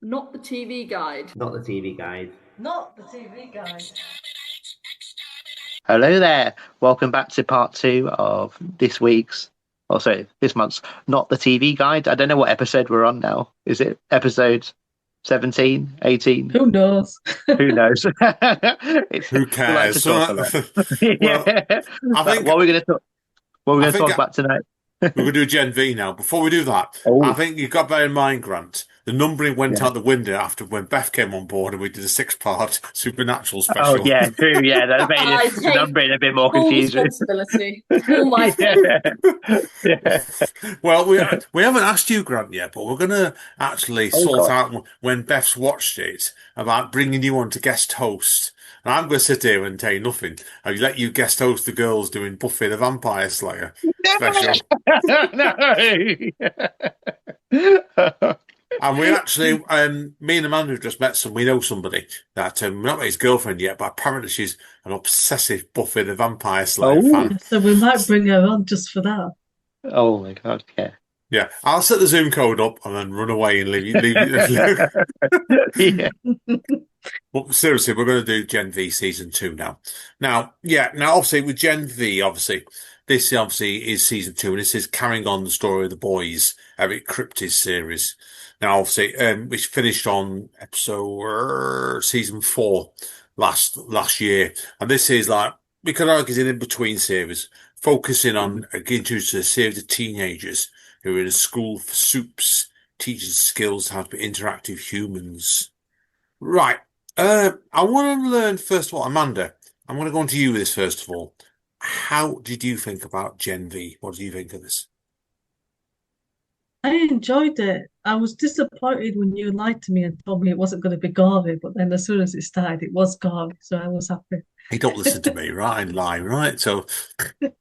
Not the TV guide. Not the TV guide. Not the TV guide. Hello there. Welcome back to part two of this month's Not the TV Guide. I don't know what episode we're on now. Is it episode 17, 18? Who knows? Who knows? Who cares? Well, I think what are we going to talk? What are we going to think talk about tonight? we're going to do Gen V now. Before we do that, Oh. I think you've got to bear in mind, Grant, the numbering went Yeah. out the window after when Beth came on board and we did a 6-part Supernatural special. Oh yeah, true. Yeah, that made I the take numbering a bit more Full confusing. responsibility. All my fault. Yeah. Well, we haven't asked you, Grant, yet, but we're going to actually sort out when Beth's watched it about bringing you on to guest host. And I'm going to sit here and tell you nothing. I'll let you guest host the girls doing Buffy the Vampire Slayer special. No. And we actually, me and Amanda have just met we know somebody that, we're not his girlfriend yet, but apparently she's an obsessive Buffy the Vampire Slayer fan. So we might bring her on just for that. Oh my god, yeah. Yeah, I'll set the Zoom code up and then run away and leave you. Yeah. But seriously, we're going to do Gen V season 2 now. Now, obviously with Gen V, this obviously is season 2, and this is carrying on the story of the boys, Eric Cryptis series. Now, obviously, which finished on season 4 last year, and this is like we could argue is an in-between series, focusing on introducing a series of teenagers who are in a school for soups, teaching skills how to be interactive humans. Right. I want to learn, first of all, Amanda, I'm going to go on to you with this first of all. How did you think about Gen V? What do you think of this? I enjoyed it. I was disappointed when you lied to me and told me it wasn't going to be gory, but then as soon as it started, it was gory, so I was happy. You don't listen to me, right? I lie, right? So it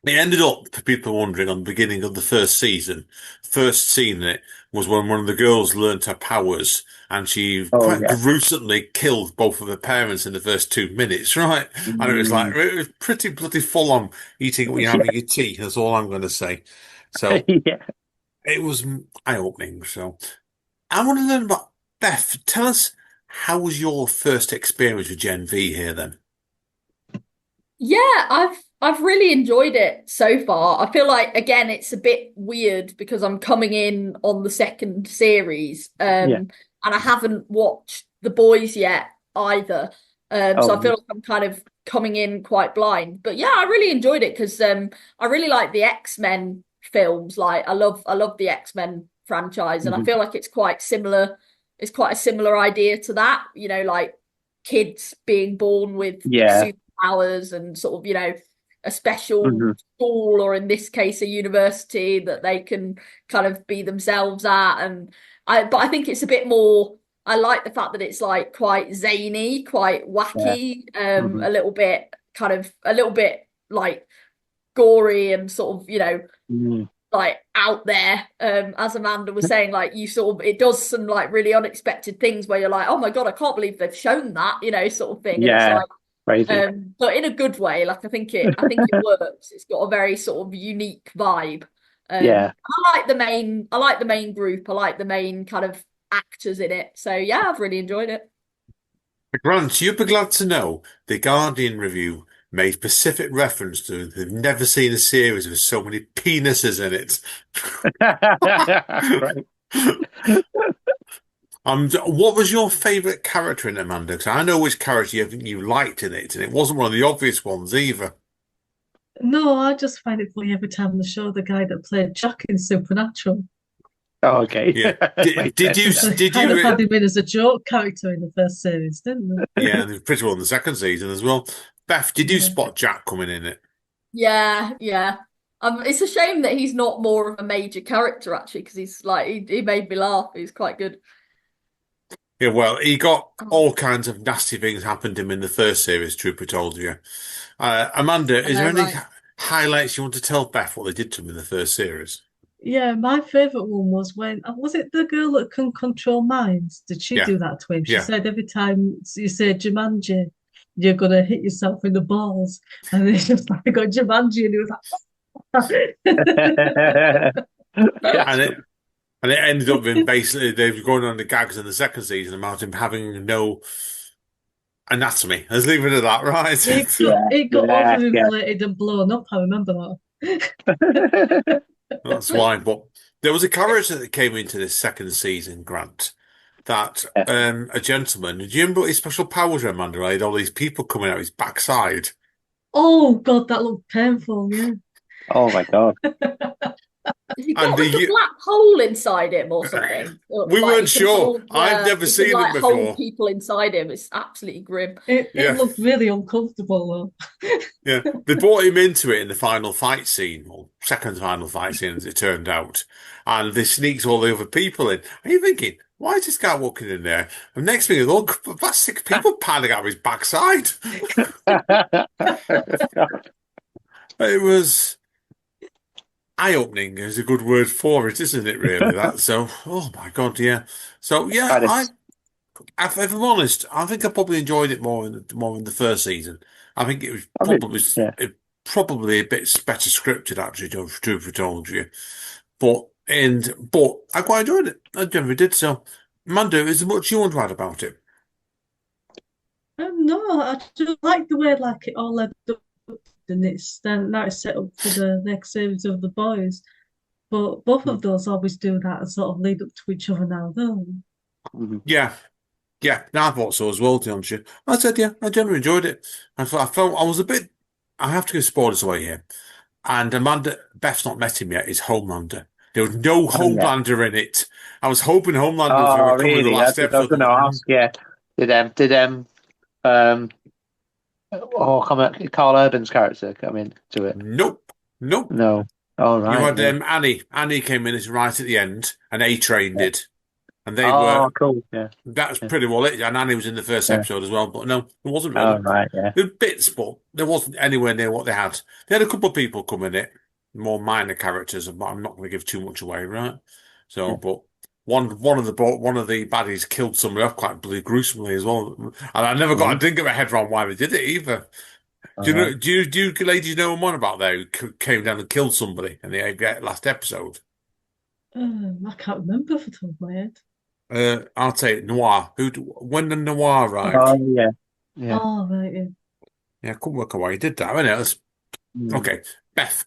ended up, for people wondering, on the beginning of the first season. First scene in it was when one of the girls learnt her powers, and she quite gruesomely killed both of her parents in the first 2 minutes, right? And it was pretty bloody full on eating when you're having your tea. That's all I'm going to say. So it was eye-opening. So I want to learn about Beth. Tell us, how was your first experience with Gen V here then? Yeah, I've really enjoyed it so far. I feel like again it's a bit weird because I'm coming in on the second series, and I haven't watched The Boys yet either. So I feel like I'm kind of coming in quite blind. But yeah, I really enjoyed it because I really like the X-Men films. Like I love the X-Men franchise, and I feel like it's quite similar. It's quite a similar idea to that, you know, like kids being born with superpowers and sort of, a special school, or in this case a university that they can kind of be themselves at. But I think it's a bit more, I like the fact that it's like quite zany, quite wacky, a little bit like gory and sort of, like out there, as Amanda was saying, like it does some like really unexpected things where you're like, oh my god, I can't believe they've shown that, sort of thing. And it's like, but in a good way. Like I think it works. It's got a very sort of unique vibe. I like the main group. I like the main kind of actors in it. So yeah, I've really enjoyed it. Grant, you'd be glad to know the Guardian review made specific reference to they've never seen a series with so many penises in it. What was your favourite character in Amanda? Because I know which character you liked in it, and it wasn't one of the obvious ones either. No, I just find it funny every time they show the guy that played Jack in Supernatural. Oh, okay. Yeah. Did you had him in as a joke character in the first series, didn't they? Yeah, and pretty well in the second season as well. Beth, did you spot Jack coming in it? Yeah. It's a shame that he's not more of a major character actually, because he's like he made me laugh. He's quite good. Yeah, well, he got all kinds of nasty things happened to him in the first series, Trooper told you. Amanda, is there any highlights you want to tell Beth what they did to him in the first series? Yeah, my favourite one was when, was it the girl that can control minds? Did she do that to him? She said every time you say Jumanji, you're going to hit yourself in the balls. And it's just like, I got Jumanji, and he was like... And it ended up being basically they were going on the gags in the second season about him having no anatomy. Let's leave it at that, right? It got overinflated and blown up. I remember that. That's why. But there was a character that came into this second season, Grant, that a gentleman. Do you remember what his special powers were, Amanda? He had all these people coming out his backside. Oh God, that looked painful. Yeah. Oh my God. Has he got like a black hole inside him or something? We weren't sure. I've never seen it before. Hold people inside him. It's absolutely grim. It looked really uncomfortable though. Yeah, they brought him into it in the final fight scene, or second final fight scene, as it turned out, and they sneaked all the other people in. Are you thinking, why is this guy walking in there? And next thing is all about 6 people piling out of his backside. It was eye-opening is a good word for it, isn't it, really? Oh my God, yeah. So, yeah, if I'm honest, I think I probably enjoyed it more in the first season. I think it was probably a bit better scripted, actually, truth be told you. But I quite enjoyed it. I generally did. So, Mando, is there much you want to add about it? No, I just like the way it all led up, and now it's set up for the next series of the boys. But both of those always do that and sort of lead up to each other now, though. Yeah. Yeah, no, I thought so as well, to be honest. I said, yeah, I generally enjoyed it. I felt I was a bit. I have to give spoilers away here. And Beth's not met him yet. Is Homelander? There was no Homelander in it. I was hoping Homelander was going to come in the last episode. I was going to ask, yeah. Carl Urban's character come into it? Nope. No. All right. You had Annie. Annie came in right at the end, and A-Train did. And they were cool. Yeah, that's pretty well it. And Annie was in the first episode as well, but no, it wasn't really. Oh, right, yeah. There were bits, but there wasn't anywhere near what they had. They had a couple of people come in it, more minor characters, but I'm not going to give too much away, right? So, but one of the baddies killed somebody off quite gruesomely as well, and I didn't get my head around why they did it either. Do you ladies know one about that who came down and killed somebody in the last episode? I can't remember off the top of my head. I'll take Noir. When the Noir arrived? Oh yeah. Oh right, yeah. Yeah, I couldn't work out why he did that. I know. Okay, Beth.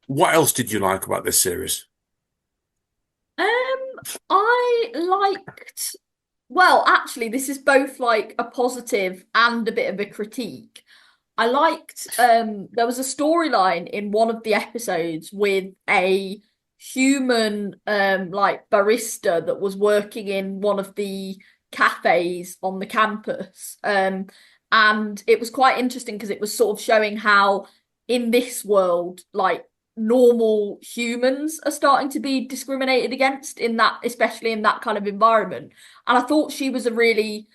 What else did you like about this series? I liked. Well, actually, this is both like a positive and a bit of a critique. I liked. There was a storyline in one of the episodes with a human like barista that was working in one of the cafes on the campus, and it was quite interesting because it was sort of showing how in this world like normal humans are starting to be discriminated against in that, especially in that kind of environment. And I thought she was a really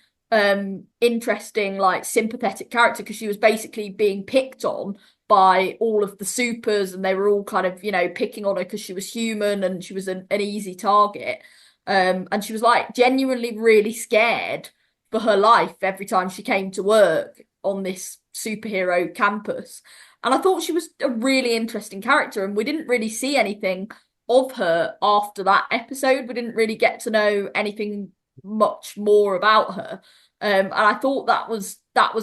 interesting, like sympathetic character because she was basically being picked on by all of the supers, and they were all kind of, picking on her because she was human and she was an easy target. And she was like genuinely really scared for her life every time she came to work on this superhero campus. And I thought she was a really interesting character, and we didn't really see anything of her after that episode. We didn't really get to know anything much more about her. And I thought that was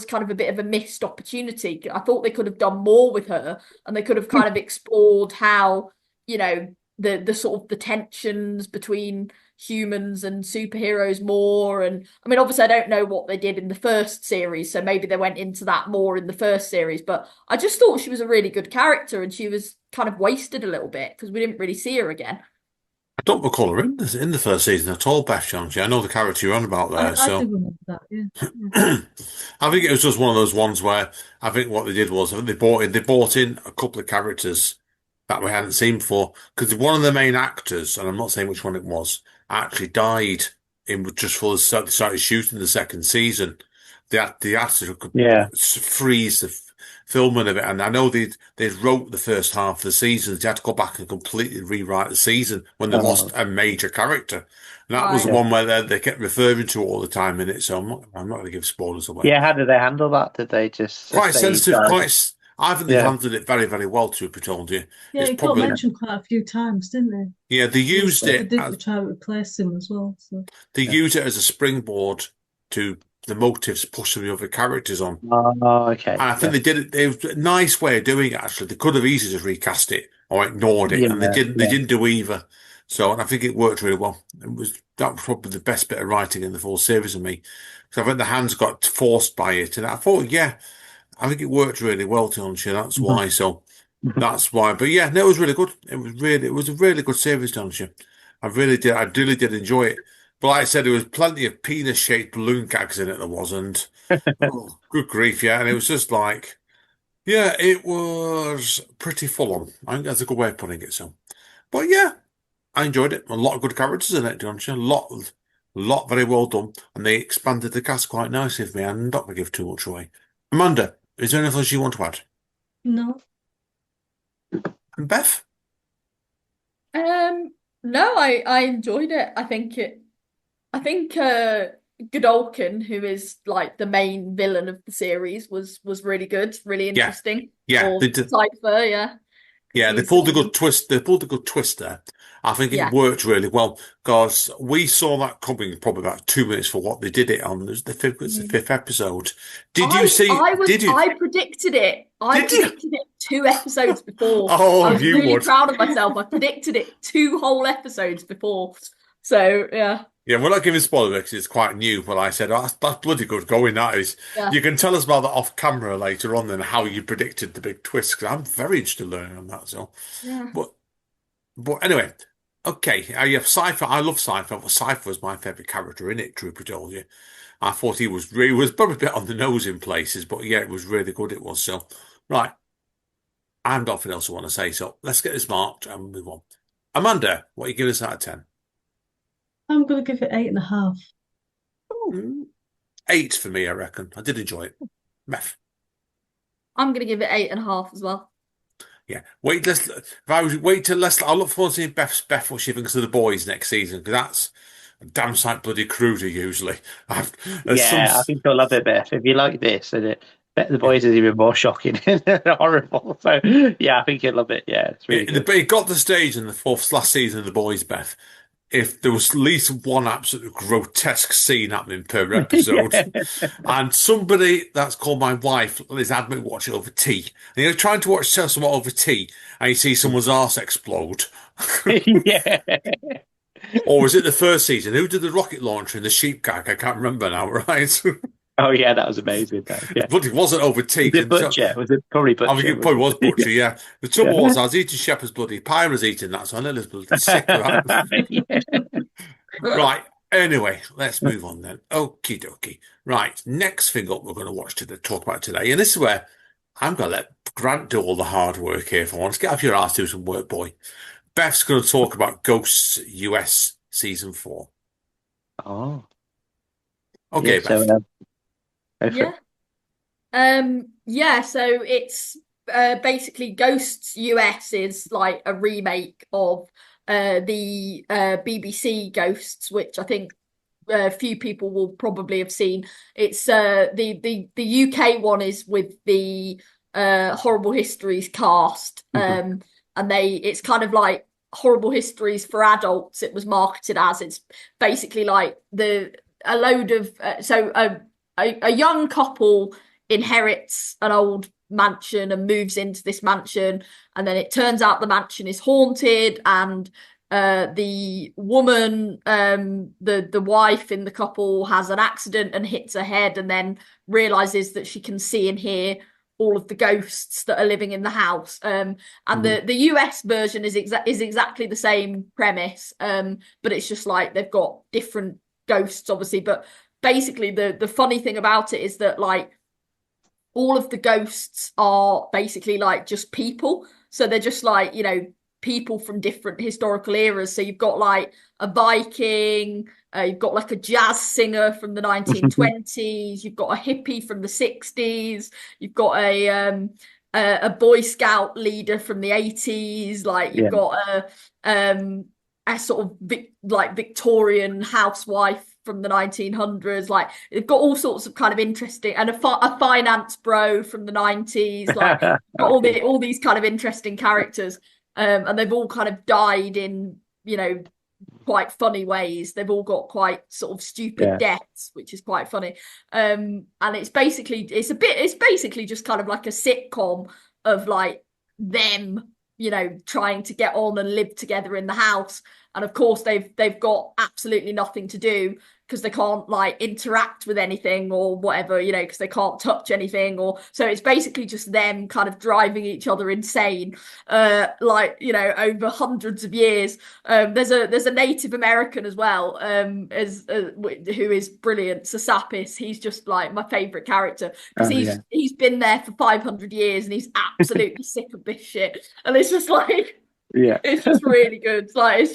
kind of a bit of a missed opportunity. I thought they could have done more with her, and they could have kind of explored how, the sort of the tensions between humans and superheroes more. And I mean, obviously I don't know what they did in the first series, so maybe they went into that more in the first series, but I just thought she was a really good character, and she was kind of wasted a little bit because we didn't really see her again. I don't recall her in the first season at all, Beth Jones. I know the character you're on about there. I do remember that, yeah. I think it was just one of those ones where I think what they did was they brought in a couple of characters that we hadn't seen before, because one of the main actors, and I'm not saying which one it was, actually died just before they started shooting the second season. The actor could freeze the filming of it, and I know they wrote the first half of the season. They had to go back and completely rewrite the season when they lost a major character. And that was the one where they kept referring to all the time in it. So I'm not going to give spoilers away. Yeah, how did they handle that? Did they just quite sensitive? I think they've handled it very, very well, to be told you. Yeah, It's it got probably, mentioned quite a few times, didn't they? yeah, they They used said they it did as, try to replace him as well. So they use it as a springboard to the motives pushing the other characters on. Oh, okay. And I think they did it. It was a nice way of doing it, actually. They could have easily just recast it or ignored it, and they didn't. They didn't do either. So, and I think it worked really well. That was probably the best bit of writing in the full series of me. So I think the hands got forced by it, and I thought, yeah, I think it worked really well, to honest. That's why. So that's why. But yeah, no, it was really good. It was a really good series, to honest. I really did enjoy it. But like I said, there was plenty of penis-shaped balloon gags in it. There was, and oh, good grief, yeah. And it was just like, yeah, it was pretty full on. I think that's a good way of putting it. So, but yeah, I enjoyed it. A lot of good characters in it, don't you? A lot very well done. And they expanded the cast quite nicely for me. I'm not going to give too much away. Amanda, is there anything else you want to add? no, And Beth? No, I enjoyed it. I think Godolkin, who is like the main villain of the series, was really good, really Yeah, interesting. yeah, Or they did. Cypher, yeah. Because Yeah, they he's pulled a good twist. They pulled a good twist there. I think it yeah. worked really well because we saw that coming probably about 2 minutes for what they did it on. It was it's the fifth episode. Did you see? Did you? I predicted it. I Did you? predicted it 2 episodes before. Oh, I was you really would. proud of myself. I predicted it 2 whole episodes before. So yeah. Yeah, we're not giving spoilers because it's quite new. But I said, oh, that's bloody good going. That is. Yeah. You can tell us about that off camera later on, then how you predicted the big twist. Because I'm very interested in learning on that. So, Yeah. but anyway, okay. Yeah, Cypher. I love Cypher. But Cypher was my favorite character in it. Truth be told you, I thought he was probably a bit on the nose in places, but yeah, it was really good. It was so right. I have nothing else I want to say. So let's get this marked and move on. Amanda, what are you giving us out of 10? I'm going to give it 8.5. Oh, 8 for me, I reckon. I did enjoy it. Beth. I'm gonna give it 8.5 as well. Yeah. I'll look forward to seeing Beth what she thinks of the boys next season, because that's a damn sight bloody cruder usually. I think you'll love it, Beth. If you like this, and Bet the Boys is even more shocking and horrible. So yeah, I think you'll love it. Yeah, it's really good. It got to the stage in the last season of the boys, Beth. If there was at least one absolute grotesque scene happening per episode, and somebody that's called my wife is adamant watch it over tea, and you're trying to watch something over tea, and you see someone's arse explode. Yeah. Or was it the first season? Who did the rocket launcher in the sheep gag? I can't remember now, right? Oh yeah, that was amazing. Yeah. But it wasn't over tea. Was it Butcher? Was it probably Butcher? I think it probably was Butcher, yeah. The trouble was I was eating shepherd's bloody pie and I was eating that, so I know it's bloody sick of that. Right. Anyway, let's move on then. Okie dokie. Right. Next thing up we're going to talk about today. And this is where I'm going to let Grant do all the hard work here for once. Get off your ass, do some work, boy. Beth's going to talk about Ghosts US Season 4. Oh. Okay, yeah, Beth. So, yeah. Yeah, so it's basically Ghosts US is like a remake of the BBC Ghosts, which I think a few people will probably have seen. It's the UK one is with the Horrible Histories cast, and it's kind of like Horrible Histories for adults. It was marketed as it's basically like a load of a young couple inherits an old mansion and moves into this mansion, and then it turns out the mansion is haunted, and the woman, the wife in the couple, has an accident and hits her head, and then realizes that she can see and hear all of the ghosts that are living in the house. And the US version is exactly the same premise, but it's just like they've got different ghosts, obviously. But basically, the funny thing about it is that like all of the ghosts are basically like just people. So they're just like, people from different historical eras. So you've got like a Viking, you've got like a jazz singer from the 1920s, you've got a hippie from the 60s, you've got a Boy Scout leader from the 80s, like you've got a sort of like Victorian housewife from the 1900s. Like they've got all sorts of kind of interesting, and a finance bro from the 90s. Like got all these kind of interesting characters, and they've all kind of died in, you know, quite funny ways. They've all got quite sort of stupid deaths, which is quite funny. And it's basically just kind of like a sitcom of like them, you know, trying to get on and live together in the house. And of course they've got absolutely nothing to do because they can't like interact with anything or whatever, you know, because they can't touch anything, or so it's basically just them kind of driving each other insane, like, you know, over hundreds of years. There's a Native American as well, who is brilliant, Sasapis. He's just like my favorite character because he's been there for 500 years and he's absolutely sick of this shit, and it's just like, yeah, it's just really good. Like it's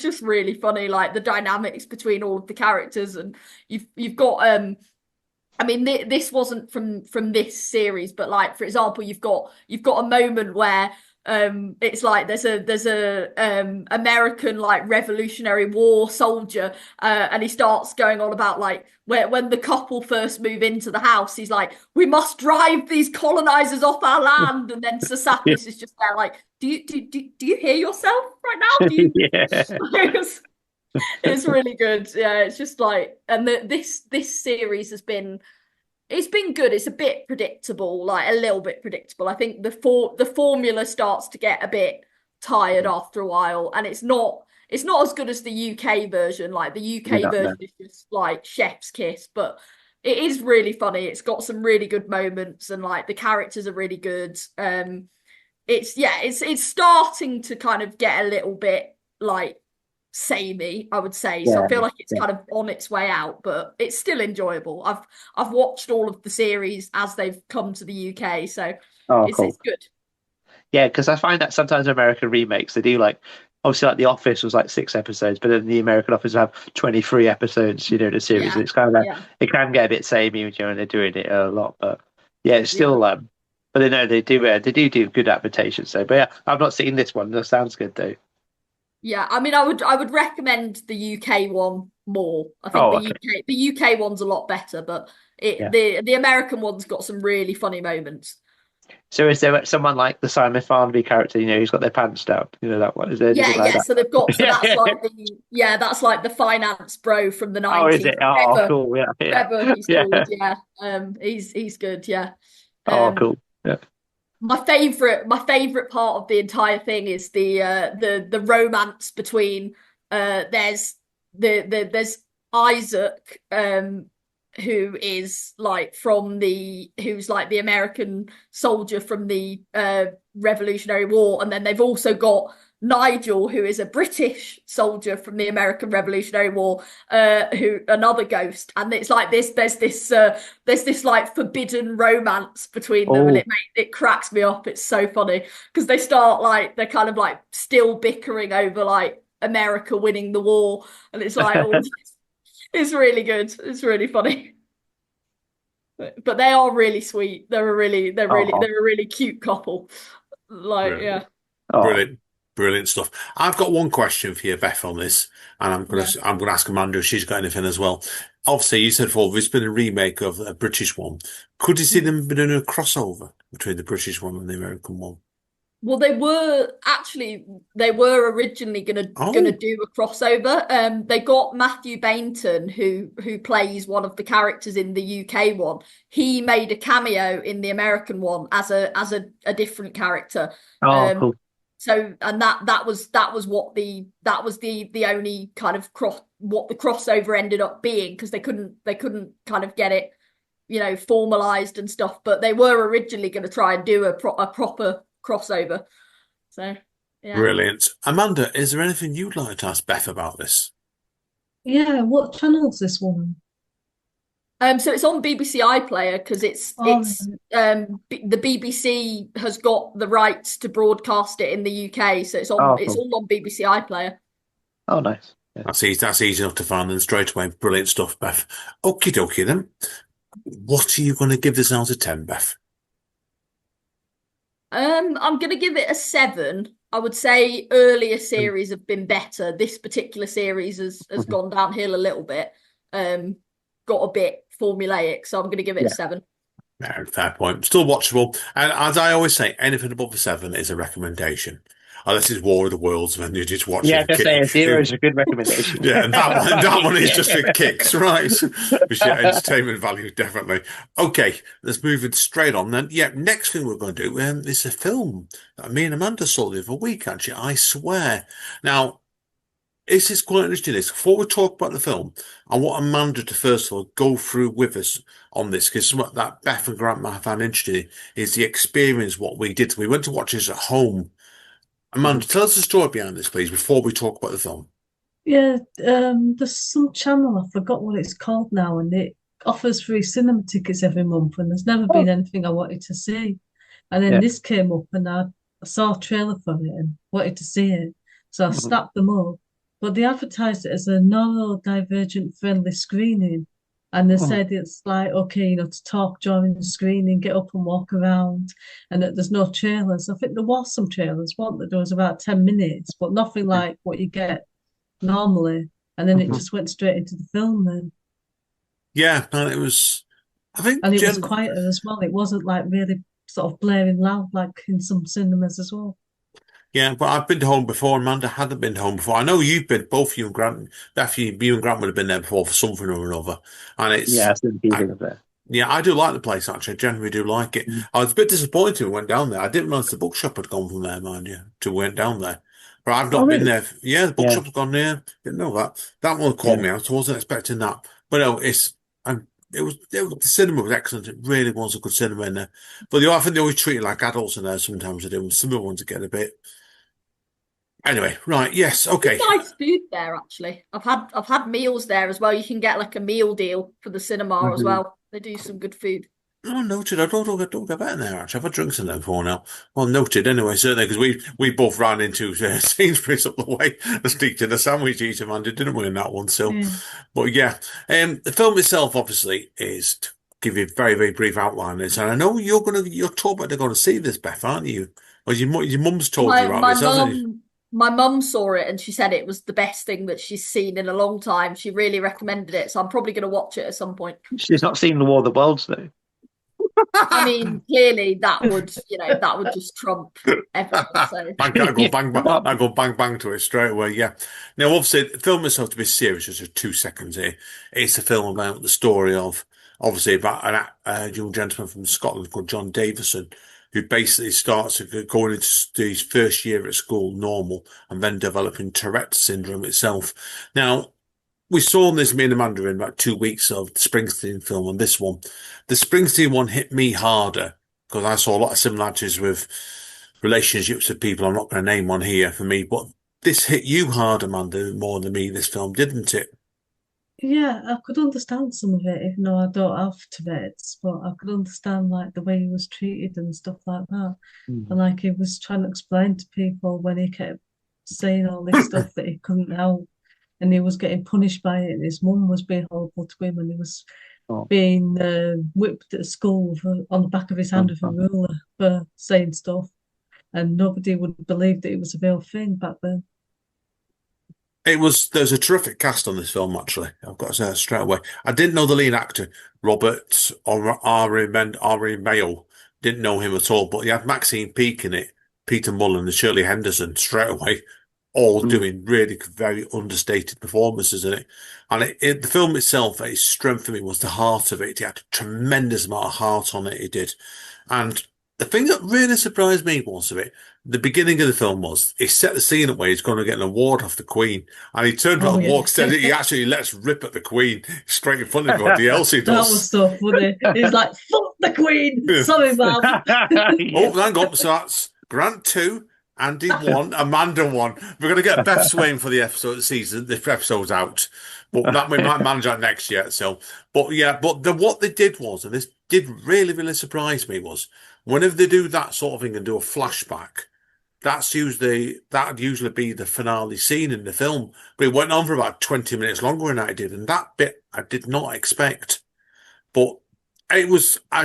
just really funny, like the dynamics between all of the characters. And you've got I mean, this wasn't from this series, but like for example, you've got a moment where it's like there's a American like Revolutionary War soldier, and he starts going on about like when the couple first move into the house, he's like, we must drive these colonizers off our land, and then Sasapis is just there like, do you hear yourself right now? Do you? It's really good. Yeah, it's just like, and this series has been. It's been good. It's a bit predictable, like a little bit predictable. I think the formula starts to get a bit tired after a while, and it's not as good as the UK version. Like the UK version is just like chef's kiss, but it is really funny. It's got some really good moments, and like the characters are really good. It's starting to kind of get a little bit like samey, I would say. So I feel like it's kind of on its way out, but it's still enjoyable. I've watched all of the series as they've come to the UK, so it's good. Yeah, because I find that sometimes American remakes, they do like, obviously like The Office was like 6 episodes, but then the American Office will have 23 episodes, you know, in a series. And it's kind of like, it can get a bit samey, you know, when they're doing it a lot, but yeah, it's still but they know they do good adaptations. So, but yeah, I've not seen this one. That sounds good though. Yeah, I mean, I would recommend the UK one more. I think the UK one's a lot better, but the American one's got some really funny moments. So is there someone like the Simon Farnaby character, you know, who's got their pants down? You know that one? Is there anything like that? So they've got that's like the finance bro from the 90s. Oh, is it? Oh, Trevor, cool. Yeah. Trevor, he's called, he's good, yeah. Cool. Yeah. My favorite part of the entire thing is the romance between there's Isaac, who's like the American soldier from the Revolutionary War, and then they've also got Nigel, who is a British soldier from the American Revolutionary War, who another ghost, and it's like there's this like forbidden romance between them, and it cracks me up. It's so funny because they're kind of like still bickering over like America winning the war, and it's like it's really good. It's really funny. But they are really sweet. They're a really cute couple. Like, brilliant. Brilliant stuff. I've got one question for you, Beth, on this, and I'm gonna ask Amanda if she's got anything as well. Obviously, you said before there's been a remake of a British one. Could you see them doing a crossover between the British one and the American one? Well, they were originally gonna do a crossover. They got Matthew Bainton, who plays one of the characters in the UK one. He made a cameo in the American one as a different character. Cool. So, and that was the only kind of what the crossover ended up being, because they couldn't kind of get it, you know, formalized and stuff. But they were originally going to try and do a proper crossover. So, yeah. Brilliant. Amanda, is there anything you'd like to ask Beth about this? Yeah, what channel's this one? So it's on BBC iPlayer because the BBC has got the rights to broadcast it in the UK, so it's all on BBC iPlayer. Oh, nice. Yeah. That's easy enough to find then straight away. Brilliant stuff, Beth. Okie dokie then. What are you going to give this out of 10, Beth? I'm going to give it a 7. I would say earlier series have been better. This particular series has gone downhill a little bit. got a bit formulaic, so I'm going to give it a 7. Fair point. Still watchable. And as I always say, anything above a 7 is a recommendation. Unless it's War of the Worlds, when you're just watching. Yeah, just saying 0 is a good recommendation. Yeah, and that one is just for kicks, right? Which entertainment value, definitely. Okay, let's move it straight on then. Yeah, next thing we're going to do is a film that me and Amanda saw the other week, actually, I swear. Now, this is quite interesting. Before we talk about the film, I want Amanda to first of all go through with us on this, because something that Beth and Grandma found interesting is the experience, what we did. We went to watch this at home. Amanda, tell us the story behind this, please, before we talk about the film. Yeah, there's some channel, I forgot what it's called now, and it offers free cinema tickets every month, and there's never been anything I wanted to see. And then this came up, and I saw a trailer for it and wanted to see it. So I snapped them up. But they advertised it as a neurodivergent friendly screening. And they said it's like, okay, to talk during the screening, get up and walk around, and that there's no trailers. I think there was some trailers, wasn't there? There was about 10 minutes, but nothing like what you get normally. And then it just went straight into the film then. Yeah, and it was, I think... And it was quieter as well. It wasn't like really sort of blaring loud like in some cinemas as well. Yeah, but I've been to home before. Amanda hadn't been to home before. I know you've been, both you and Grant, Beth, you and Grant would have been there before for something or another. And it's... Yeah, it's the feeling of it. Yeah, I do like the place, actually. I generally do like it. I was a bit disappointed when we went down there. I didn't realize the bookshop had gone from there, mind you, to went down there. But I've not been there. Yeah, the bookshop's gone there. Didn't know that. That one caught me out. I wasn't expecting that. But no, the cinema was excellent. It really was a good cinema in there. But I think they always treat it like adults in there. Sometimes they do. Some of the ones get a bit. Anyway, right, yes, okay. Nice food there, actually. I've had meals there as well. You can get like a meal deal for the cinema as well. They do some good food. Oh, noted. I don't get better there, actually. I've had drinks in there before now. Well, noted anyway, certainly, because we both ran into Sainsbury's up the way and sneaked in a sandwich eater, man, didn't we, in that one? So, but yeah, the film itself, obviously, is to give you a very, very brief outline. And I know you're talking about going to see this, Beth, aren't you? Or your mum's told you about this, hasn't she? My mum saw it and she said it was the best thing that she's seen in a long time. She really recommended it, so I'm probably going to watch it at some point. She's not seen The War of the Worlds, though. I mean, clearly that would just trump everything. So. I go bang bang to it straight away. Yeah. Now, obviously, the film itself, to be serious, just 2 seconds here. It's a film about the story of, obviously, about a young gentleman from Scotland called John Davison, who basically starts going into his first year at school normal and then developing Tourette's syndrome itself. Now, we saw this, me and Amanda, in about 2 weeks of the Springsteen film and this one. The Springsteen one hit me harder because I saw a lot of similarities with relationships with people. I'm not going to name one here for me, but this hit you hard, Amanda, more than me, this film, didn't it? Yeah, I could understand some of it, even though I don't have Tourette's, but I could understand like the way he was treated and stuff like that. And like he was trying to explain to people when he kept saying all this stuff that he couldn't help, and he was getting punished by it, and his mum was being horrible to him, and he was being whipped at school on the back of his hand with a ruler for saying stuff, and nobody would believe that it was a real thing back then. There's a terrific cast on this film, actually. I've got to say that straight away. I didn't know the lead actor, Robert or Ari Mayo. Didn't know him at all, but you had Maxine Peake in it, Peter Mullen and Shirley Henderson straight away, all doing really very understated performances in it. And the film itself, its strength for me was the heart of it. It had a tremendous amount of heart on it, it did. And the thing that really surprised me was of it, the beginning of the film was, he set the scene up where he's going to get an award off the Queen. And he turned around and walks steady. He actually lets rip at the Queen straight in front of everybody else he does. That was so funny. He's like, fuck the Queen. Sorry, man. Oh, hang on. So that's Grant 2, Andy 1, Amanda 1. We're going to get Beth Swain for the episode season. The episode's out. But that we might manage that next year. So, but yeah, what they did was, and this did really, really surprise me, was whenever they do that sort of thing and do a flashback, that'd usually be the finale scene in the film. But it went on for about 20 minutes longer than I did, and that bit I did not expect. But I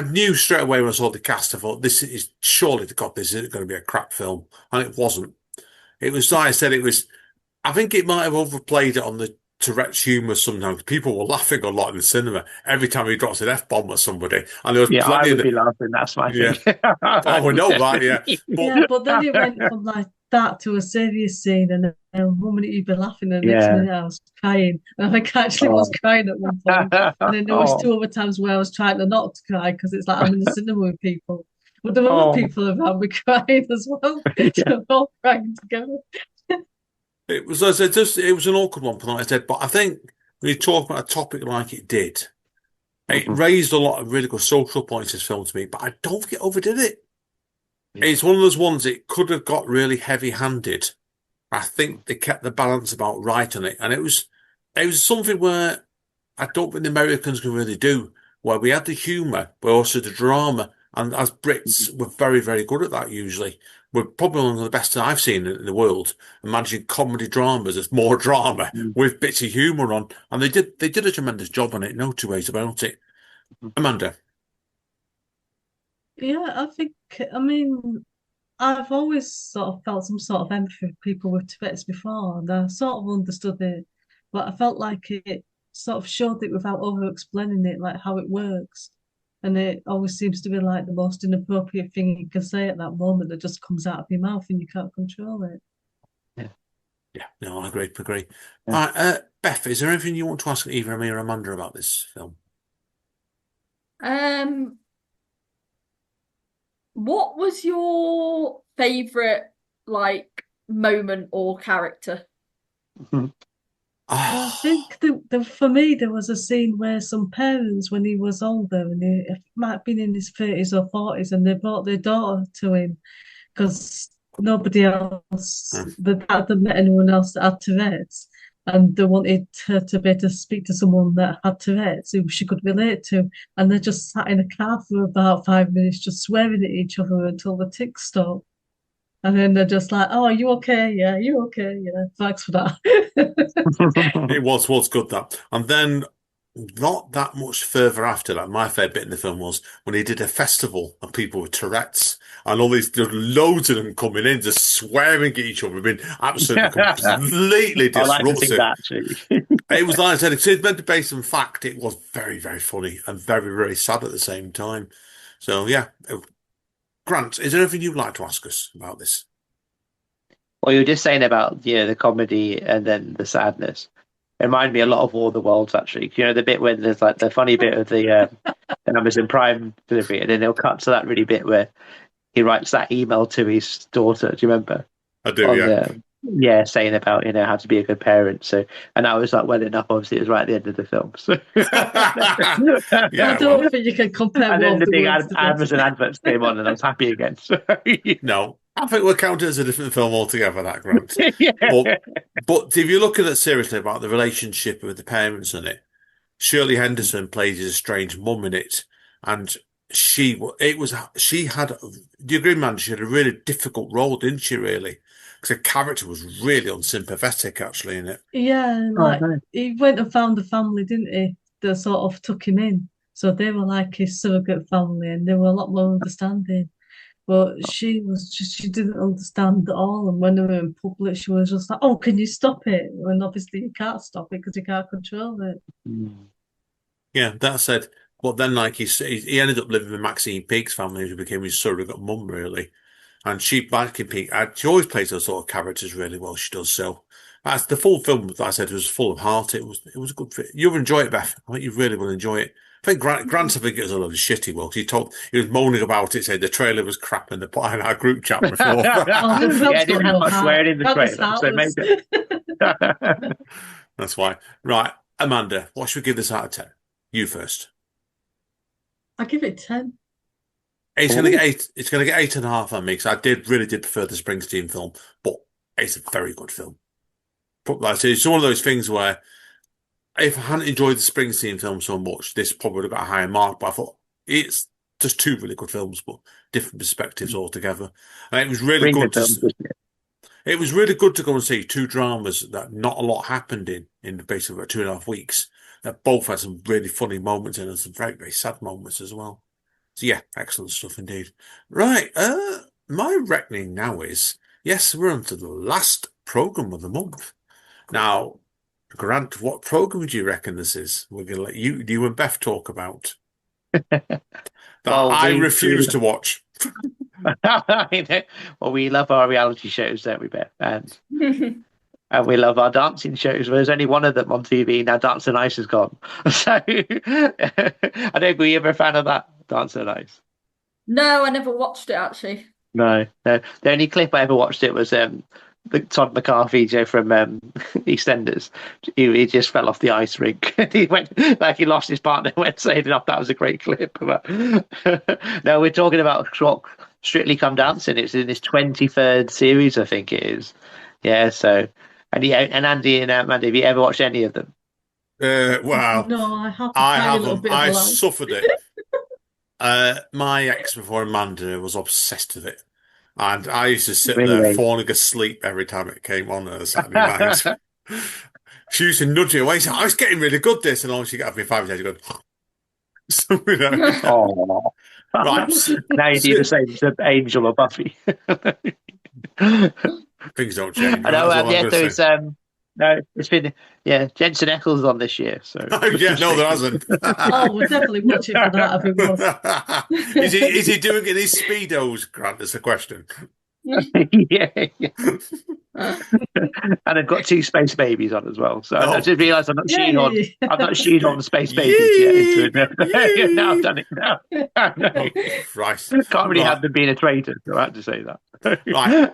knew straight away when I saw the cast, I thought, this isn't going to be a crap film. And it wasn't. It was, like I said, I think it might have overplayed it on the Tourette's humour sometimes. People were laughing a lot in the cinema every time he drops an F-bomb at somebody. And there was I plenty would be laughing. That's my thing. Oh, we know that, yeah. But then it went from like that to a serious scene, and then one minute you'd be laughing, and the next Yeah. minute I was crying. And I think I actually was crying at one point. And then there was 2 other times where I was trying to not to cry because it's like I'm in the cinema with people. But there were other people around me crying as well. So we're all crying together. It was, as I said, it was an awkward one, like I said, but I think when you talk about a topic like it did, it raised a lot of really good social points, this film, to me, but I don't think it overdid it. Yeah. It's one of those ones it could have got really heavy-handed. I think they kept the balance about right on it, and it was something where I don't think the Americans can really do, where we had the humour, but also the drama, and as Brits, we're very, very good at that usually. We're probably one of the best I've seen in the world, managing comedy dramas as more drama with bits of humour on, and they did a tremendous job on it, no two ways about it. Amanda? Yeah, I mean, I've always sort of felt some sort of empathy for people with Tourette's before, and I sort of understood it, but I felt like it sort of showed it without over explaining it, like how it works. And it always seems to be like the most inappropriate thing you can say at that moment that just comes out of your mouth and you can't control it. Yeah, no, I agree. Yeah. Beth, is there anything you want to ask either me or Amanda about this film? What was your favourite moment or character? I think for me there was a scene where some parents, when he was older, and he might have been in his 30s or 40s, and they brought their daughter to him because nobody else, the dad hadn't met anyone else that had Tourette's, and they wanted her to be able to speak to someone that had Tourette's who she could relate to, and they just sat in a car for about 5 minutes just swearing at each other until the tick stopped. And then they're just like, "Oh, are you okay? Yeah, you okay? Yeah, thanks for that." It was good, that. And then, not that much further after that, my favourite bit in the film was when he did a festival of people with Tourette's, and there's loads of them coming in, just swearing at each other, being absolutely completely disruptive. I like to see that, actually. It was, like I said, it's meant to be based on fact. It was very, very funny and very, very sad at the same time. So, yeah. Grant, is there anything you'd like to ask us about this? Well, you were just saying about the comedy and then the sadness. It reminded me a lot of War of the Worlds, actually. You know, the bit where there's like the funny bit of the Amazon Prime delivery, and then they'll cut to that really bit where he writes that email to his daughter. Do you remember? I do, yeah. Yeah, saying about how to be a good parent. So, and that was like well enough. Obviously, it was right at the end of the film. So. I don't think you can compare. And then the big Amazon adverts came on, and I was happy again. So. No, I think we'll count it as a different film altogether. That, Grant. But if you're looking at seriously about the relationship with the parents in it, Shirley Henderson plays his estranged mum in it, and she had. Do you agree, man? She had a really difficult role, didn't she? Really. Because the character was really unsympathetic, actually, in it. Yeah, he went and found a family, didn't he? That sort of took him in. So they were like his surrogate family, and they were a lot more understanding. But she didn't understand at all. And when they were in public, she was just like, "Oh, can you stop it?" And obviously, you can't stop it because you can't control it. Yeah, that said, but then he ended up living with Maxine Peake's family, who became his surrogate mum, really. And back in Peak, she always plays those sort of characters really well. She does so. As the full film, that I said, was full of heart. It was a good fit. You'll enjoy it, Beth. I think you really will enjoy it. I think Grant, I think it was a lot of shit. He was moaning about it, saying the trailer was crap in our group chat before. I didn't have much swearing in the trailer, so maybe. That's why. Right, Amanda, what should we give this out of 10? You first. I give it 10. It's going to get 8. It's going to get 8.5 on me because I really did prefer the Springsteen film, but it's a very good film. But like I say, it's one of those things where if I hadn't enjoyed the Springsteen film so much, this probably would have got a higher mark. But I thought it's just 2 really good films, but different perspectives altogether. And it was really good. It was really good to go and see 2 dramas that not a lot happened in basically about 2.5 weeks. That both had some really funny moments and some very, very sad moments as well. So yeah, excellent stuff indeed. Right, my reckoning now is, yes, we're on to the last programme of the month. Now, Grant, what program do you reckon this is? We're going to let you and Beth talk about that Well, I refuse to watch. Well, we love our reality shows, don't we, Beth? And we love our dancing shows. There's only one of them on TV now. Dance and Ice is gone. So I don't. Were you ever a fan of that, Dance and Ice? No, I never watched it actually. No. The only clip I ever watched it was the Todd McCarthy from EastEnders. He just fell off the ice rink. He went like he lost his partner. Went sailing off. That was a great clip. No, we're talking about Strictly Come Dancing. It's in this 23rd series, I think it is. Yeah. So, and Andy and Mandy, have you ever watched any of them? Well, no, I have. I haven't. I suffered it. My ex before Amanda was obsessed with it. And I used to sit there falling asleep every time it came on a Saturday night. She used to nudge me away. So I was getting really good this, and all she got up me 5 days ago. So, Oh, right. Now you do the same to Angel or Buffy. Things don't change. I know. No, it's been Jensen Ackles on this year. So no, there hasn't. We're definitely watching for that if it was. Is he doing it in his speedos, Grant? That's the question. yeah. And I've got 2 space babies on as well. So I just realised I'm not sheeting on the space babies yet. No, I've done it now. Right. Can't really have them being a traitor, so I had to say that. Right.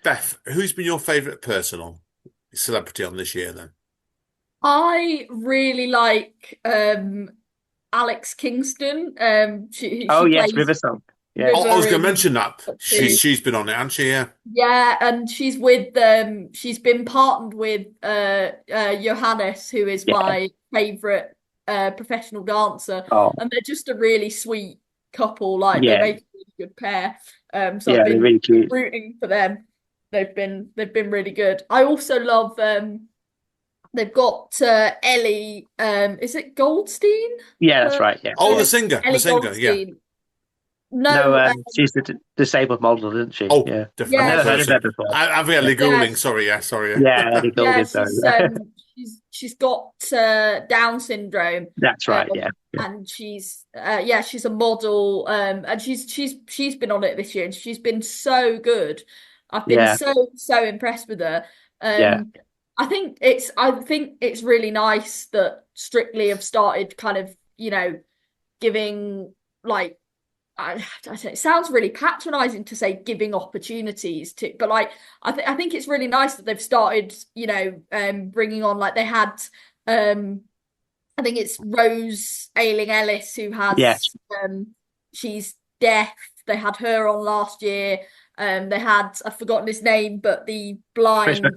Beth, who's been your favourite person on celebrity on this year then? I really like Alex Kingston. She yes, River Song. Yeah. I was going to mention that. She's been on it, hasn't she? Yeah. Yeah, and she's with she's been partnered with Johannes, who is my favourite professional dancer. And they're just a really sweet couple. Like they make a really good pair. So I've been really cute. rooting for them. They've been really good. I also love they've got Ellie, is it Goldstein? Yeah, that's right. Yeah. The singer. Ellie The singer, Goldstein. yeah. No, she's the disabled model, isn't she? Oh, yeah. Different. Yeah, I've never heard of her before. I've Ellie Goulding. Sorry. Yeah, Ellie Goulding. She's got Down syndrome. That's right. Yeah. And she's she's a model. And she's been on it this year, and she's been so good. I've been so impressed with her. I think it's really nice that Strictly have started kind of, giving like. I don't know, it sounds really patronizing to say giving opportunities to, but like I think it's really nice that they've started, bringing on, like they had, I think it's Rose Ayling-Ellis who has, she's deaf. They had her on last year. They had, I've forgotten his name, but the blind. The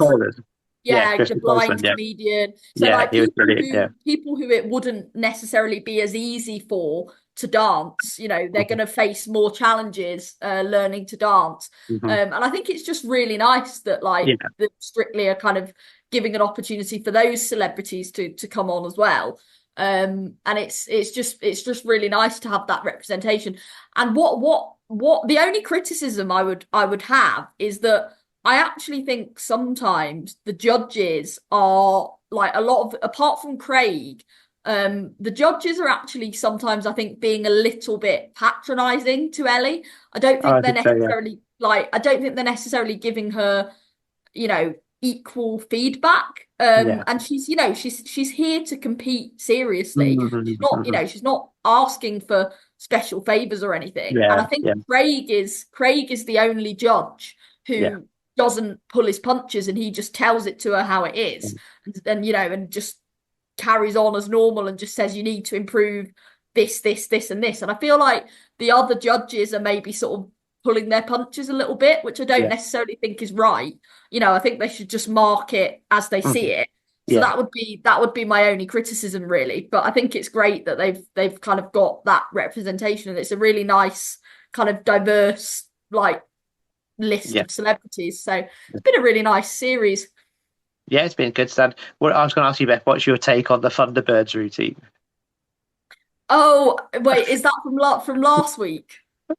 blind comedian. So like people who it wouldn't necessarily be as easy for to dance, they're going to face more challenges learning to dance. And I think it's just really nice that the Strictly are kind of giving an opportunity for those celebrities to come on as well. And it's just really nice to have that representation. And what the only criticism I would have is that I actually think sometimes the judges are like a lot of, apart from Craig, the judges are actually sometimes, I think, being a little bit patronizing to Ellie. I don't think they're necessarily I don't think they're necessarily giving her, equal feedback. And she's, she's here to compete seriously. She's not asking for special favors or anything. And I think Craig is the only judge who doesn't pull his punches, and he just tells it to her how it is, and and just carries on as normal and just says you need to improve this, and this. And I feel like the other judges are maybe sort of pulling their punches a little bit, which I don't necessarily think is right. I think they should just mark it as they see it. So that would be my only criticism, really. But I think it's great that they've kind of got that representation, and it's a really nice kind of diverse list of celebrities. So it's been a really nice series. Yeah, it's been good, Stan. I was going to ask you, Beth, what's your take on the Thunderbirds routine? Oh, wait, is that from last week?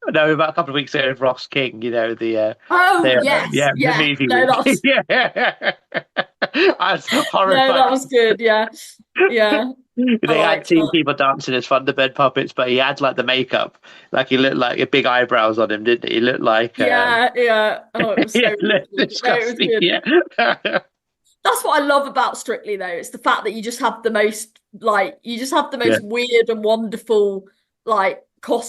No, about a couple of weeks ago with Ross King, the Oh yes, the yeah. movie No, that week. was Yeah. I was no, that horrified. was good. Yeah, yeah. I They had like two that. people dancing as Thunderbird puppets, but he had like the makeup, like he looked like a big eyebrows on him, didn't he? He looked like Yeah, yeah. Oh, it was yeah, so looked awkward. No, it was disgusting. good. Yeah. That's what I love about Strictly though. It's the fact that you just have the most you just have the Yeah, most weird and wonderful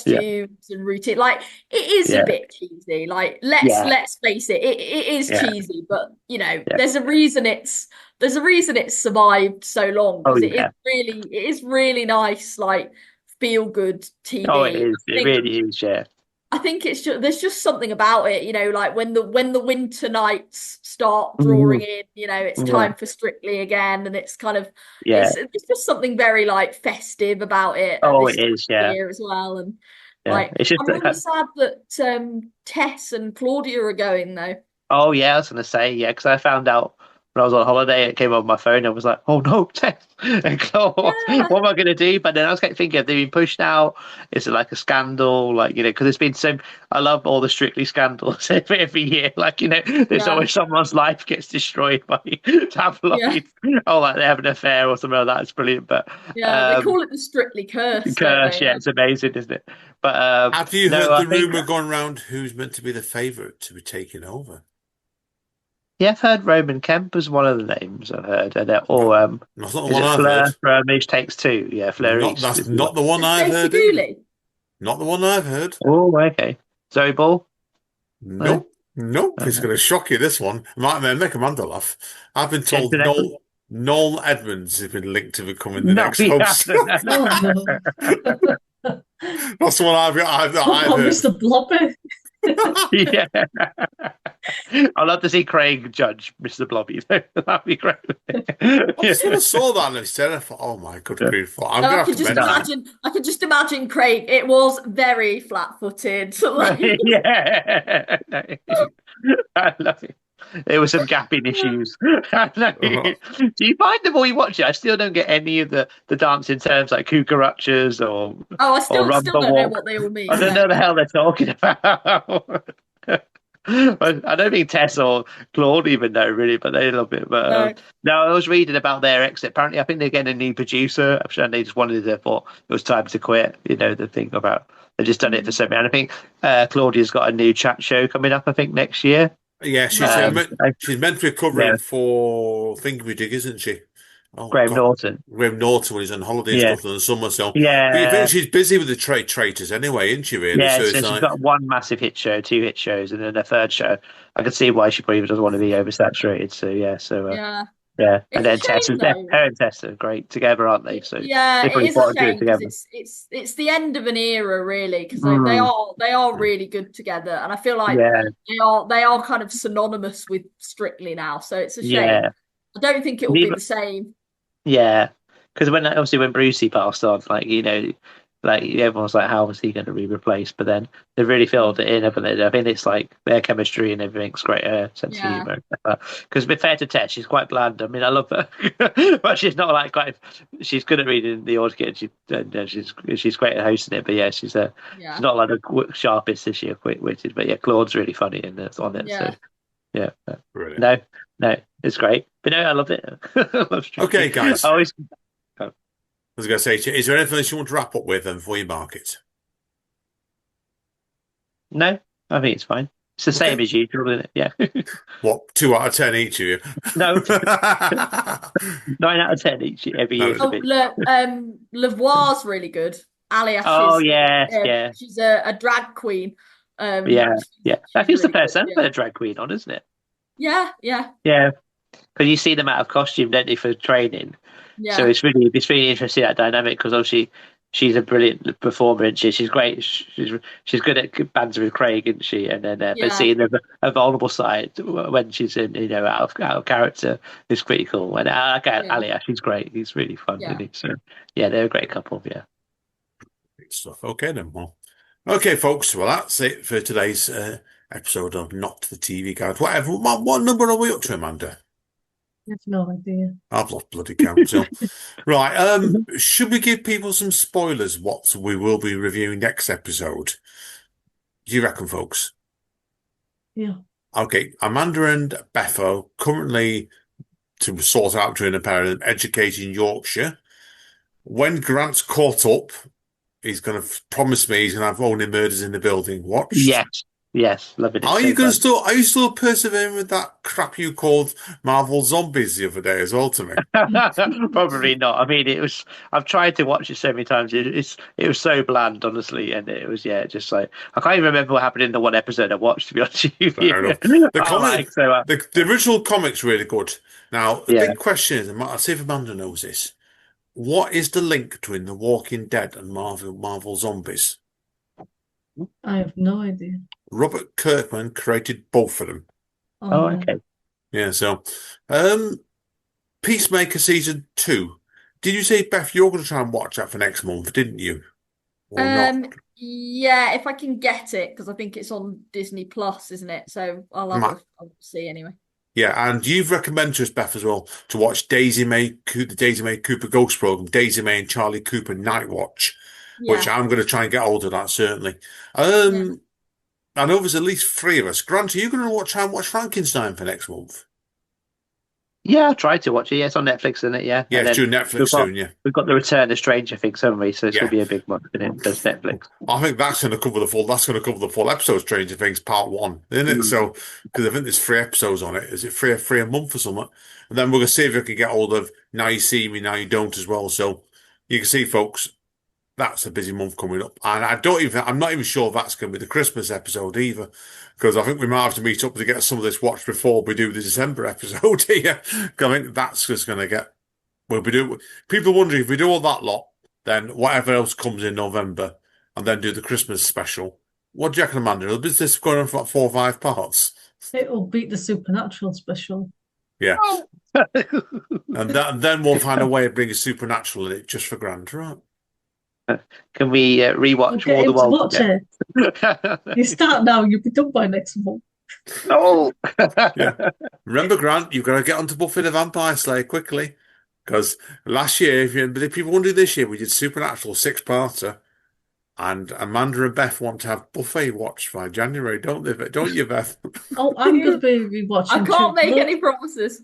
yeah, costumes and routine. Like it is a yeah, bit cheesy. Like yeah, let's face it, it is yeah, cheesy, but yeah. there's a reason it's survived so long Oh because yeah. it is really nice, like feel good Oh, it TV. is. It really is. Yeah. I think it's just there's just something about it, like when the winter nights start drawing Mhm. in, it's Yeah. time for Strictly again, and it's kind of Yeah. it's just something very like festive about it at Oh, this it time is. of Yeah. year as well. And Yeah. It's just I'm really sad that Tess and Claudia are going though. oh yeah, I was gonna say yeah, because I found out when I was on holiday, it came on my phone. I was like, oh no, Tess and Claude, Yeah, what am I gonna do? But then I was kept thinking, have they been pushed out? Is it like a scandal? Like because it's been so. I love all the Strictly scandals every year. Like there's yeah, always someone's life gets destroyed by yeah, tabloids. Oh, like they have an affair or something like that. It's brilliant. But yeah. They um, call it the Strictly curse, don't curse, they? yeah, it's amazing, isn't it? But Have you no, heard I the think. rumor going around who's meant to be the favourite to be taken over? Yeah, I've heard Roman Kemp as one of the names I've heard, and But or that's not the is one it I've Fleur heard. from Age Takes Two? Yeah, Fleur Not East. that's not the one I've Stacey heard either. Dooley. Not the one I've heard. Oh, okay. Zoe Ball? No, Nope. Nope. It's okay. going to shock you, this one. Might make Amanda laugh. I've been told Jensen Ackles? Noel Edmonds has been linked to becoming the No, next he host. hasn't. Oh no. That's the one What I've about heard. Mr. Blobby? Yeah, I'd love to see Craig judge Mr. Blobby. That'd be great. I Yeah. just when I saw that and I said, I thought, oh my good Yeah. grief. I'm No, going to have to mention it. I could just imagine Craig. It was very flat-footed. Yeah. I love it. There were some gapping issues. Do you find them all you watch it? I still don't get any of the dancing terms like cucarachas Oh, I or still rumba don't know walk. what they all mean. I don't know the hell they're talking about. I don't think Tess or Claude even know really, but they love it. But No. no, I was reading about their exit. Apparently, I think they're getting a new producer. I'm sure they just wanted it. Thought it was time to quit. The thing about they've just done it for so many. And I think Claudia's got a new chat show coming up. I think next year. Yeah, Right. she's meant to be Yeah, covering for Thingamajig, isn't she? Oh Graham God, Norton. Graham Norton when he's on holiday and Yeah, stuff in the summer. So, but you think yeah, she's busy with the traitors anyway, isn't she? Really? yeah. So So it's she's like, got one massive hit show, two hit shows, and then a third show. I can see why she probably doesn't want to be oversaturated. So yeah, Yeah. yeah. And It's a then Tess shame is her though. and Tess are great together, aren't they? So Yeah, they it probably is a want to do it shame because together. it's the end of an era really because Mm, they are really good together and I feel like yeah, they are kind of synonymous with Strictly now, so it's a shame. yeah. I don't think it And will be even the same. yeah, because when Brucey passed on, like everyone was like, how was he going to be replaced? But then they really filled it in, haven't they? I think it's like their chemistry and everything's great. Sense of Yeah, humor. Because to be fair to Ted, she's quite bland. I mean, I love her, but she's not like quite. She's good at reading the audience. She's great at hosting it. But yeah, she's yeah, not like the sharpest, is she? Quick witted. But yeah, Claude's really funny and it's on it. So yeah. yeah, brilliant. no, no, it's great. But no, I loved it. I love Strictly. Okay, guys. I always. I was going to say, is there anything else you want to wrap up with before you mark it? No, I think it's fine. It's the same as usual, isn't it? Yeah. What, 2 out of 10 each of you? No, 9 out of 10 every year. No, Oh, Lavoie's really good. Alias Oh is yes, yeah, she's a drag queen. yeah, yeah. I She's think it's the really first good. time for a drag queen on, isn't it? Yeah, yeah, Yeah, because you see them out of costume, don't they, for training? So yeah, it's really interesting that dynamic because obviously she's a brilliant performer and she's great. She's good at banter with Craig, isn't she? And then but yeah, seeing a vulnerable side when she's in out of character is pretty cool. And yeah, Alia, she's great. He's really fun, yeah. isn't he? So yeah, they're a great couple. Yeah. great stuff. Okay, then. Well, okay, folks. Well, that's it for today's episode of Not the TV Guide. Whatever. What number are we up to, Amanda? I have no idea. I've lost bloody count. So, right. Should we give people some spoilers? What we will be reviewing next episode? Do you reckon, folks? Yeah. Okay, Amanda and Beth are currently to sort out between a pair of them, educating Yorkshire. When Grant's caught up, he's going to promise me he's going to have Only Murders in the Building watched. Yes, loving it. Are you going to still? Are you still persevering with that crap you called Marvel Zombies the other day as well to me? Probably not. I mean, it was. I've tried to watch it so many times. It was so bland, honestly, and it was just like I can't even remember what happened in the one episode I watched. To be honest with you, Fair enough. The original comic's really good. Now the big question is, I'll see if Amanda knows this. What is the link between The Walking Dead and Marvel Zombies? I have no idea. Robert Kirkman created both of them. Oh, okay. Yeah, so Peacemaker season 2. Did you say, Beth, you're going to try and watch that for next month, didn't you? Or not? Yeah, if I can get it, because I think it's on Disney Plus, isn't it? So I'll see anyway. Yeah, and you've recommended to us, Beth, as well, to watch the Daisy May Cooper Ghost program, Daisy May and Charlie Cooper Night Watch, which I'm going to try and get hold of that, certainly. I know there's at least 3 of us. Grant, are you going to try and watch Frankenstein for next month? Yeah, I'll try to watch it. Yeah, it's on Netflix, isn't it? Yeah. Yeah, it's due Netflix soon, yeah. We've got the Return of Stranger Things, haven't we? So it's going to be a big month, isn't it? Does Netflix. I think that's going to cover the full episode of Stranger Things Part 1, isn't it? So, because I think there's 3 episodes on it. Is it three a month or something? And then we're going to see if we can get hold of Now You See Me, Now You Don't as well. So, you can see, folks, that's a busy month coming up. And I'm not even sure that's going to be the Christmas episode either, because I think we might have to meet up to get some of this watched before we do the December episode here. Because I think that's just going to get, people are wondering if we do all that lot, then whatever else comes in November, and then do the Christmas special. What do you reckon, Amanda? Will this going on for like 4 or 5 parts? It'll beat the Supernatural special. Yeah. and then we'll find a way of bringing Supernatural in it just for Grant, right? Can we rewatch War the World? Watch it. You start now, you'll be done by next month. Oh, yeah. Remember, Grant, you've got to get onto Buffy the Vampire Slayer quickly, because last year, if people want to do this year, we did Supernatural 6-parter, and Amanda and Beth want to have Buffy watched by January, don't they? Don't you, Beth? Oh, I'm going to be rewatching. I can't make any promises.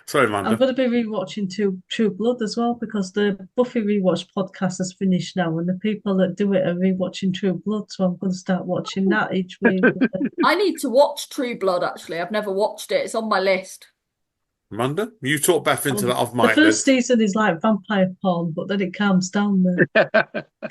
Sorry, Amanda. I'm going to be rewatching True Blood as well, because the Buffy rewatch podcast has finished now, and the people that do it are rewatching True Blood. So I'm going to start watching that each week. I need to watch True Blood. Actually, I've never watched it. It's on my list. Amanda, you talked Beth into that off mic. The first season is like vampire porn, but then it calms down there.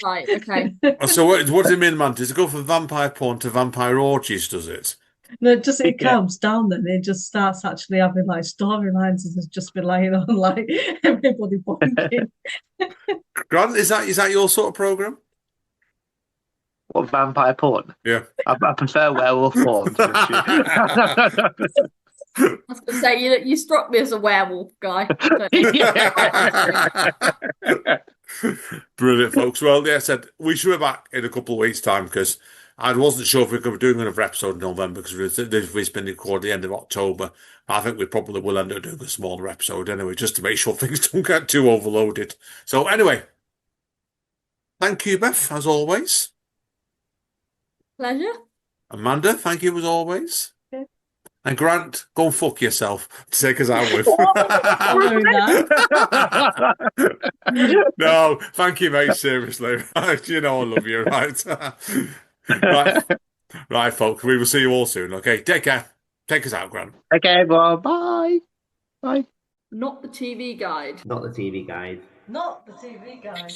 Right. Okay. So what does it mean, Amanda? Does it go from vampire porn to vampire orgies? Does it? No, it calms down then. It just starts actually having like storylines and just relying on like everybody bonking. Grant, is that your sort of program? What, vampire porn? Yeah. I prefer werewolf porn. I was going to say, you struck me as a werewolf guy. Brilliant, folks. Well, yeah, I said we should be back in a couple of weeks' time, because I wasn't sure if we were doing another episode in November, because we've been recorded at the end of October. I think we probably will end up doing a smaller episode anyway, just to make sure things don't get too overloaded. So anyway, thank you, Beth, as always. Pleasure. Amanda, thank you as always. Okay. And Grant, go and fuck yourself to take us out with. No, thank you, mate. Seriously, you know I love you, right? right, folks. We will see you all soon. Okay, take care. Take us out, Grant. Okay, well, bye. Bye. Not the TV guide. Not the TV guide. Not the TV guide.